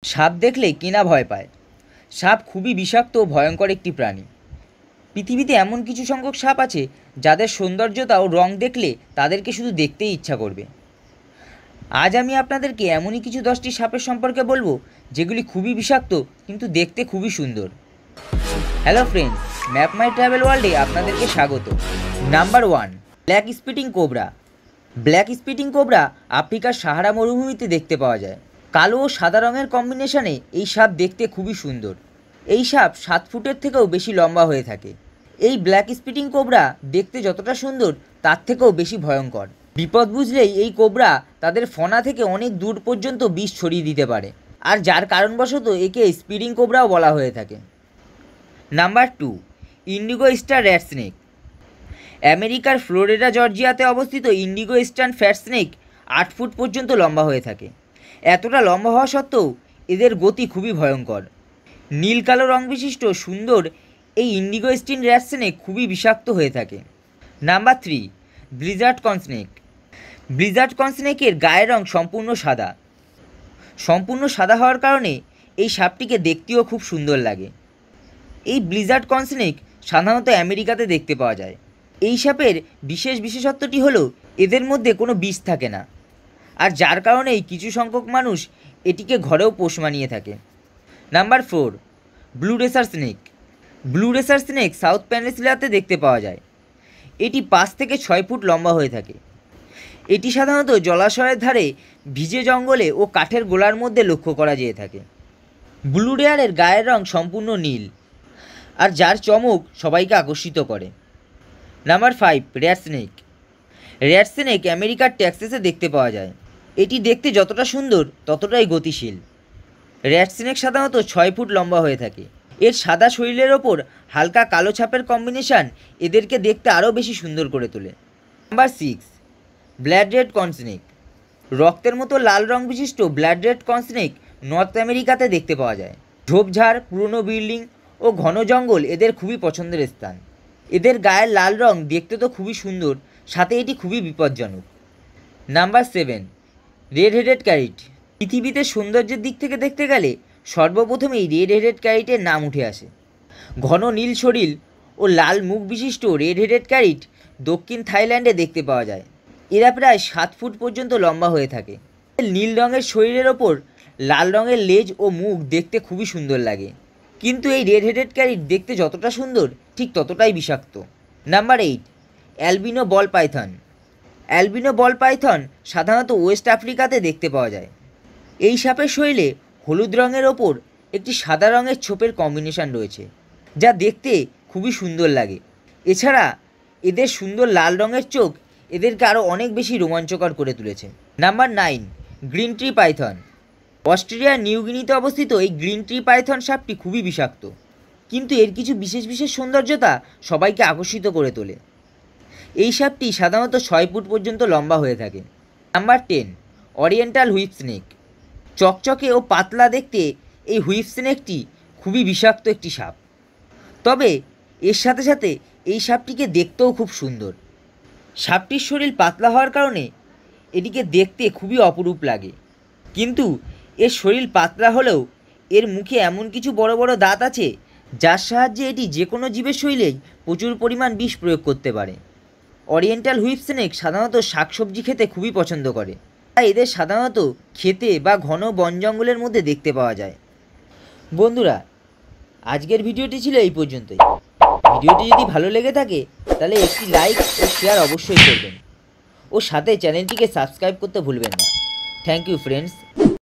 সাপ দেখলে কে না ভয় পায়। সাপ খুবই বিষাক্ত ও ভয়ঙ্কর একটি প্রাণী। পৃথিবীতে এমন কিছু সংখ্যক সাপ আছে যাদের সৌন্দর্যতা ও রং দেখলে তাদেরকে শুধু দেখতেই ইচ্ছা করবে। আজ আমি আপনাদেরকে এমনই কিছু 10টি সাপের সম্পর্কে বলবো যেগুলি খুবই বিষাক্ত কিন্তু দেখতে খুবই সুন্দর। হ্যালো ফ্রেন্ডস, ম্যাপ মাই ট্রাভেল ওয়ার্ল্ডে আপনাদেরকে স্বাগত। Number 1, black spitting cobra. Black spitting cobra আফ্রিকার সাহারা মরুভূমিতে দেখতে পাওয়া যায়। কালো ও সাদা রঙের কম্বিনেশনে এই সাপ দেখতে খুবই সুন্দর। এই সাপ 7 ফুটের থেকেও বেশি লম্বা হয়ে থাকে। এই ব্ল্যাক স্পিটিং কোবরা দেখতে যতটা সুন্দর তার থেকেও বেশি ভয়ঙ্কর। বিপদ বুঝলেই এই কোবরা তাদের ফনা থেকে অনেক দূর পর্যন্ত বিষ ছড়িয়ে দিতে পারে, আর যার কারণবশত একে স্পিটিং কোবরাও বলা হয়ে থাকে। Number 2, Indigo star rat snake. আমেরিকার ফ্লোরিডা জর্জিয়াতে অবস্থিত Indigo star fat snake 8 foot পর্যন্ত লম্বা হয়ে থাকে। এতটা লম্বা হওয়া সত্ত্বেও এদের গতি খুবই ভয়ঙ্কর। নীল কালো রং বিশিষ্ট সুন্দর এই ইন্ডিগো স্টিন র্যাট স্নেক খুবই বিষাক্ত হয়ে থাকে। Number 3, blizzard corn snake. Blizzard corn স্নেকের গায়ের রং সম্পূর্ণ সাদা। সম্পূর্ণ সাদা হওয়ার কারণে এই সাপটিকে দেখতেও খুব সুন্দর লাগে। এই ব্লিজার্ড কর্ন স্নেক সাধারণত আমেরিকাতে দেখতে পাওয়া যায়। এই সাপের বিশেষত্বটি হলো এদের মধ্যে কোনো বিষ থাকে না, আর যার কারণেই কিছু সংখ্যক মানুষ এটিকে ঘরেও পোষ মানিয়ে থাকে। Number 4, blue racer snake. Blue racer snake south পেনিনসুলাতে দেখতে পাওয়া যায়। এটি 5 থেকে 6 ফুট লম্বা হয়ে থাকে। এটি সাধারণত জলাশয়ের ধারে, ভিজে জঙ্গলে ও কাঠের গোলার মধ্যে লক্ষ্য করা যেয়ে থাকে। ব্লু রেয়ারের গায়ের রং সম্পূর্ণ নীল, আর যার চমক সবাইকে আকর্ষিত করে। Number 5, rat snake. Rat snake আমেরিকার টেক্সাসে দেখতে পাওয়া যায়। এটি দেখতে যতটা সুন্দর ততটাই গতিশীল। র্যাট স্নেক সাধারণত 6 ফুট লম্বা হয়ে থাকে। এর সাদা শরীরের ওপর হালকা কালো ছাপের কম্বিনেশন এদেরকে দেখতে আরও বেশি সুন্দর করে তোলে। Number 6, blood red corn snake. রক্তের মতো লাল রং বিশিষ্ট blood red corn snake north আমেরিকাতে দেখতে পাওয়া যায়। ঝোপঝাড়, পুরনো বিল্ডিং ও ঘন জঙ্গল এদের খুবই পছন্দের স্থান। এদের গায়ের লাল রং দেখতে তো খুবই সুন্দর, সাথে এটি খুবই বিপজ্জনক। Number 7, red headed ক্যারিট। পৃথিবীতে সৌন্দর্যের দিক থেকে দেখতে গেলে সর্বপ্রথমেই রেড হেডেড ক্যারিটের নাম উঠে আসে। ঘন নীল শরীর ও লাল মুখ বিশিষ্ট রেড হেডেড ক্যারিট দক্ষিণ থাইল্যান্ডে দেখতে পাওয়া যায়। এরা প্রায় 7 ফুট পর্যন্ত লম্বা হয়ে থাকে। নীল রঙের শরীরের ওপর লাল রঙের লেজ ও মুখ দেখতে খুবই সুন্দর লাগে, কিন্তু এই রেড হেডেড ক্যারিট দেখতে যতটা সুন্দর ঠিক ততটাই বিষাক্ত। নাম্বার 8, অ্যালবিনো বল পাইথন। অ্যালবিনো বল পাইথন সাধারণত ওয়েস্ট আফ্রিকাতে দেখতে পাওয়া যায়। এই সাপের শরীরে হলুদ রঙের ওপর একটি সাদা রঙের ছোপের কম্বিনেশন রয়েছে, যা দেখতে খুবই সুন্দর লাগে। এছাড়া এদের সুন্দর লাল রঙের চোখ এদেরকে আরও অনেক বেশি রোমাঞ্চকর করে তুলেছে। Number 9, green tree Python. অস্ট্রেলিয়ার নিউগিনিতে অবস্থিত এই গ্রিন ট্রি পাইথন সাপটি খুবই বিষাক্ত, কিন্তু এর কিছু বিশেষ সৌন্দর্যতা সবাইকে আকর্ষিত করে তোলে। এই সাপটি সাধারণত 6 ফুট পর্যন্ত লম্বা হয়ে থাকে। Number 10, oriental whip snake. চকচকে ও পাতলা দেখতে এই হুইপ স্নেকটি খুবই বিষাক্ত একটি সাপ, তবে এর সাথে সাথে এই সাপটিকে দেখতেও খুব সুন্দর। সাপটির শরীর পাতলা হওয়ার কারণে এটিকে দেখতে খুবই অপরূপ লাগে, কিন্তু এর শরীর পাতলা হলেও এর মুখে এমন কিছু বড় বড় দাঁত আছে যার সাহায্যে এটি যে কোনো জীবের শরীরেই প্রচুর পরিমাণ বিষ প্রয়োগ করতে পারে। ওরিয়েন্টাল হুইপ স্নেক সাধারণত শাকসবজি খেতে খুবই পছন্দ করে, তাই এদের সাধারণত খেতে বা ঘন বন জঙ্গলের মধ্যে দেখতে পাওয়া যায়। বন্ধুরা, আজকের ভিডিওটি ছিল এই পর্যন্তই। ভিডিওটি যদি ভালো লেগে থাকে তাহলে একটি লাইক ও শেয়ার অবশ্যই করবেন, ও সাথে চ্যানেলটিকে সাবস্ক্রাইব করতে ভুলবেন না। Thank you friends.